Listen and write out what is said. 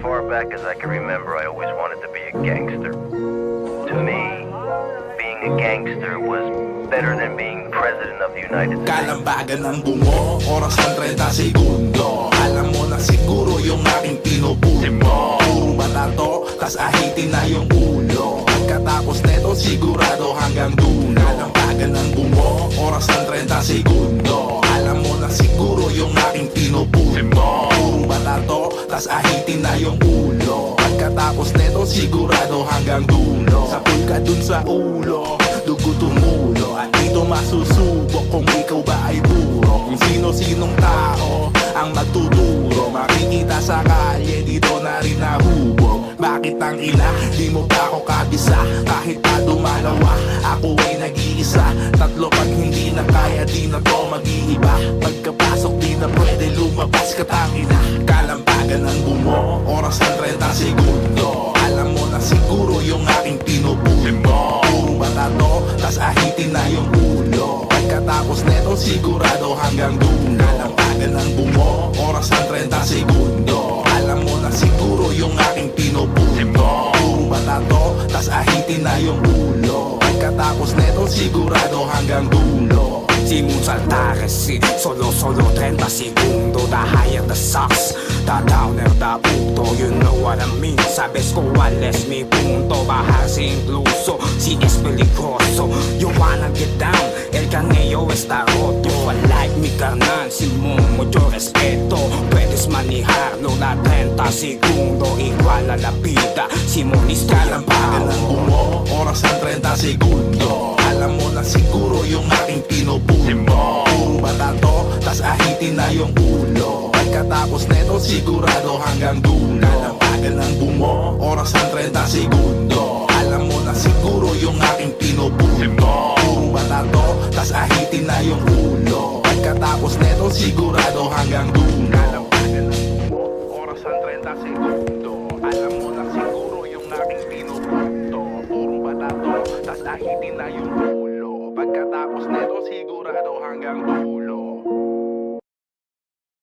far back as I can remember, I always wanted to be a gangster. To me, being a gangster was better than being president of the United States. Kalambagan ng bungo, oras ng 30 segundo. Alam mo na siguro yung aking pinupuno mo. Puro balato, tas ahitin na yung ulo. Pagkatapos neto, sigurado hanggang dulo. Kalambagan ng bungo, oras ng 30 segundo. Alam mo na siguro yung aking pinupuno mo. Puro balato, tas ahitin na yung ulo. Pagkatapos neto, sigurado hanggang dulo. Sapul ka dun sa ulo, dugo tumulo. At dito masusubok kung ikaw ba ay buro. Kung sino-sinong tao ang magtuturo. Makikita sa kalye, dito na rin nahubog. Bakit ang ina, di mo pa ako kabisa? Kahit pa dumalawa, ako ay nag-iisa. Tatlo pag hindi na kaya, di na to mag-iiba. Pagkapasok di na pwede lumabas ka tangina. Kalampagan ng bumo, oras ng 30 segundo. Alam mo na siguro yung aking pinupuno mo. Puro balato, tas ahitin na yung ulo. Pagkatapos neto, sigurado hanggang dulo. Kalampagan ng bumo, oras ng 30 segundo. Alam mo na siguro yung aking pinupuno mo. Puro balato, tas ahitin na yung ulo. Pagkatapos neto, sigurado hanggang dulo. Simusalta kasi solo 30 segundo. The higher the sucks, the downer the punto. You know what I mean. Sabes ko wales mi punto. Bajar si incluso, si es peligroso. You wanna get down, el canello está roto. I like mi carnal, Simón, mucho respeto. Puedes manejarlo na 30 segundo. Igual a la vida, Simón is Kalampagan ng bumo, oras ng 30 segundo. Alam mo na siguro yung aking pinupuno mo. Puro balato, tas ahitin na yung ulo. Pagkatapos neto, sigurado hanggang dulo. Kalampagan ng bumo, oras ng 30 segundo. Alam mo na siguro yung aking pinupuno mo. Puro balato, tas ahitin na yung ulo. Pagkatapos neto, sigurado hanggang dulo. Kalampagan ng bumo, oras ng 30 segundo. Alam mo na siguro yung aking pinupuno. Puro balato, tas ahitin na yung ulo. Pagkatapos neto, sigurado hanggang dulo.